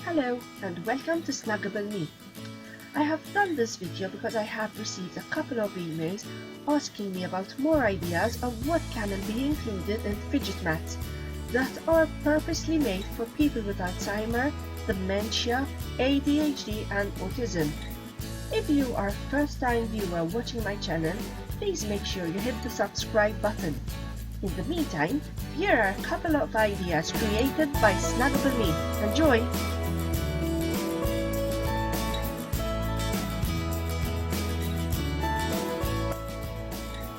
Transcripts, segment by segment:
Hello and welcome to Snuggable Me. I have done this video because I have received a couple of emails asking me about more ideas of what can be included in fidget mats that are purposely made for people with Alzheimer, dementia, ADHD and autism. If you are a first-time viewer watching my channel, please make sure you hit the subscribe button. In the meantime, here are a couple of ideas created by Snuggable Me. Enjoy!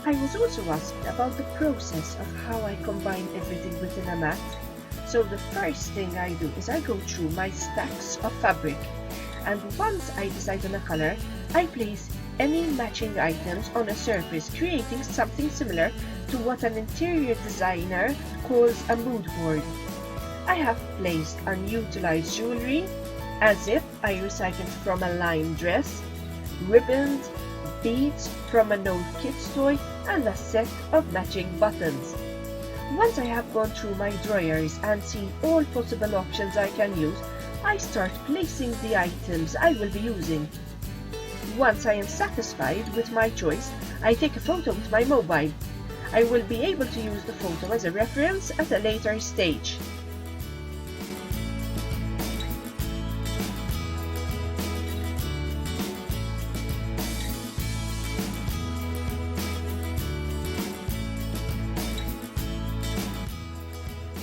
I was also asked about the process of how I combine everything within a mat. So the first thing I do is I go through my stacks of fabric, and once I decide on a color, I place any matching items on a surface, creating something similar to what an interior designer calls a mood board. I have placed unutilized jewelry, as if I recycled from a lime dress, ribbons, beads from an old kid's toy, and a set of matching buttons. Once I have gone through my drawers and seen all possible options I can use, I start placing the items I will be using. Once I am satisfied with my choice, I take a photo with my mobile. I will be able to use the photo as a reference at a later stage.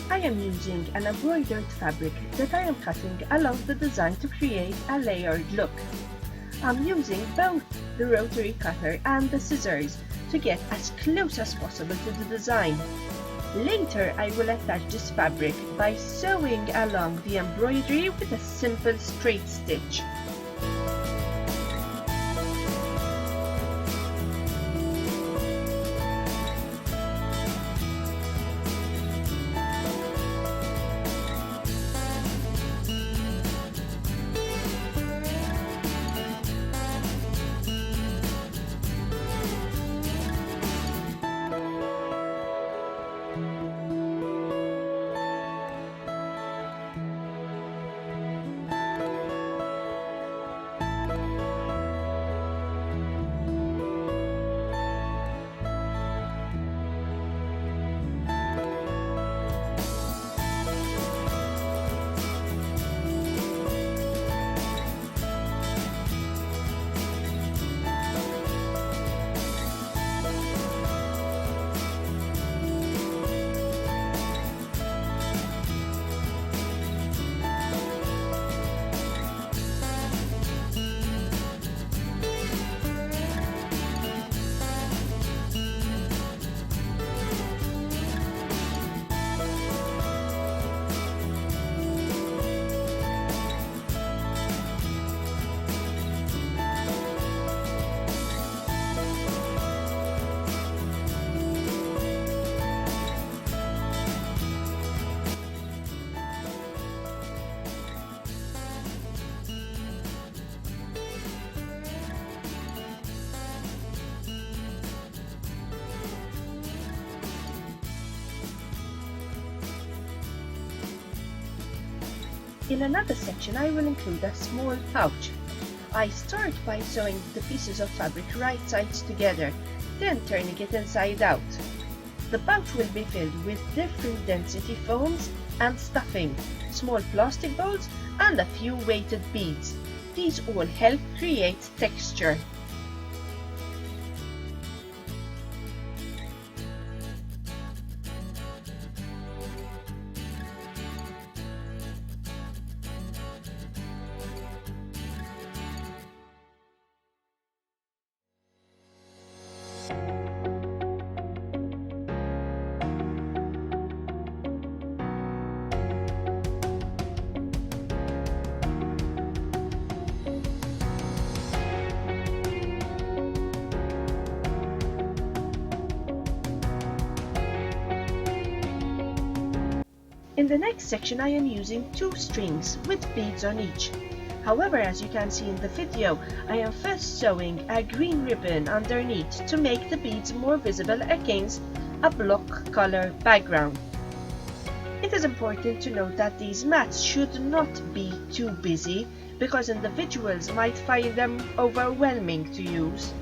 I am using an embroidered fabric that I am cutting along the design to create a layered look. I'm using both the rotary cutter and the scissors to get as close as possible to the design. Later I will attach this fabric by sewing along the embroidery with a simple straight stitch. In another section I will include a small pouch. I start by sewing the pieces of fabric right sides together, then turning it inside out. The pouch will be filled with different density foams and stuffing, small plastic balls and a few weighted beads. These all help create texture. In the next section I am using 2 strings with beads on each. However, as you can see in the video, I am first sewing a green ribbon underneath to make the beads more visible against a block color background. If It is important to note that these mats should not be too busy because individuals might find them overwhelming to use.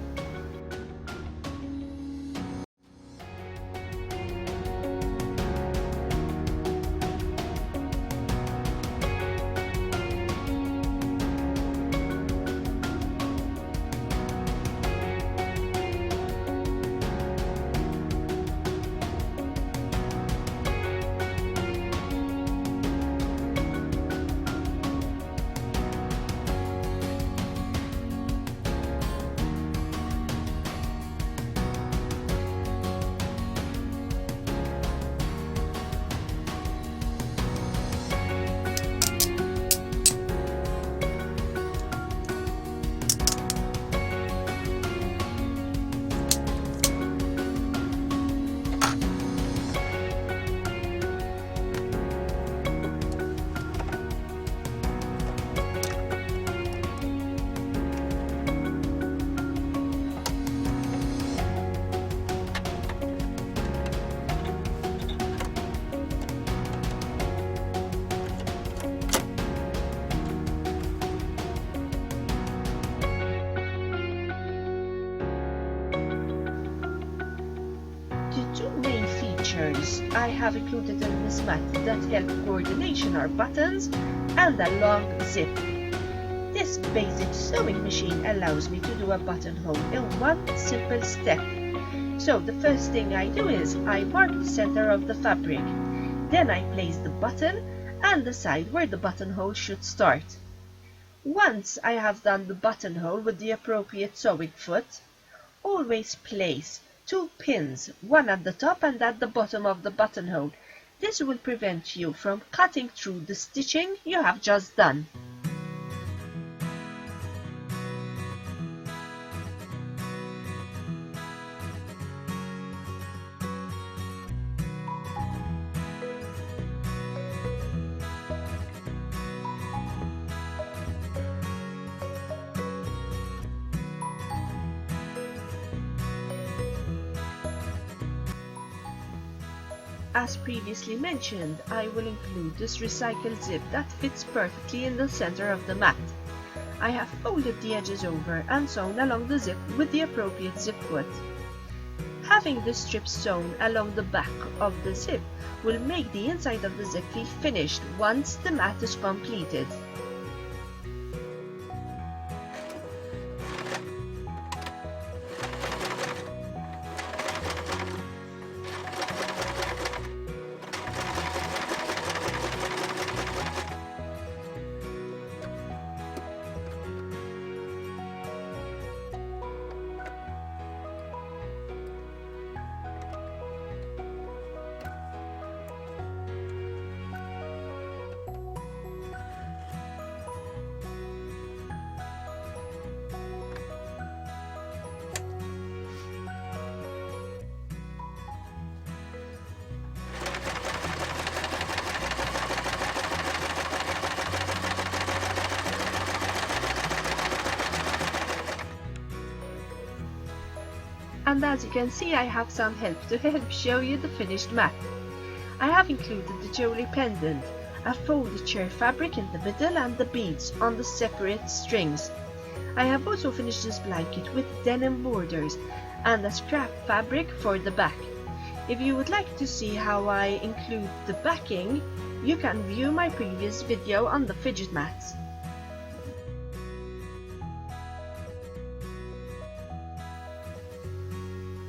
The two main features I have included in this mat that help coordination are buttons and a long zip. This basic sewing machine allows me to do a buttonhole in one simple step. So the first thing I do is I mark the center of the fabric. Then I place the button and decide where the buttonhole should start. Once I have done the buttonhole with the appropriate sewing foot, always place 2 pins, one at the top and at the bottom of the buttonhole. This will prevent you from cutting through the stitching you have just done. As previously mentioned, I will include this recycled zip that fits perfectly in the center of the mat. I have folded the edges over and sewn along the zip with the appropriate zip foot. Having the strips sewn along the back of the zip will make the inside of the zip feel finished once the mat is completed. And as you can see, I have some help to help show you the finished mat. I have included the jewelry pendant, a folded chair fabric in the middle and the beads on the separate strings. I have also finished this blanket with denim borders and a scrap fabric for the back. If you would like to see how I include the backing, you can view my previous video on the fidget mats.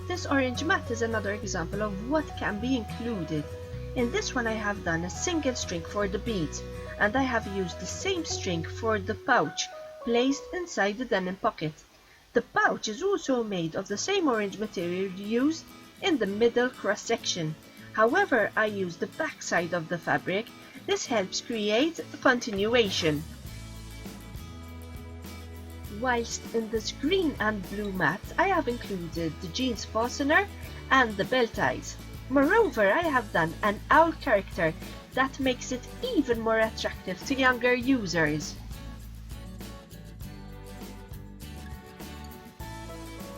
This orange mat is another example of what can be included. In this one I have done a single string for the beads, and I have used the same string for the pouch placed inside the denim pocket. The pouch is also made of the same orange material used in the middle cross section. However, I used the back side of the fabric. This helps create a continuation. Whilst in this green and blue mat, I have included the jeans fastener and the belt ties. Moreover, I have done an owl character that makes it even more attractive to younger users.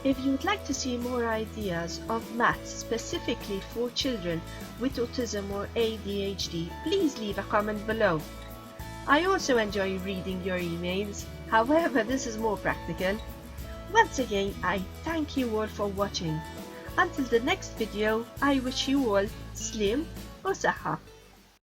If you would like to see more ideas of mats specifically for children with autism or ADHD, please leave a comment below. I also enjoy reading your emails, however this is more practical. Once again, I thank you all for watching. Until the next video, I wish you all slim و صحة.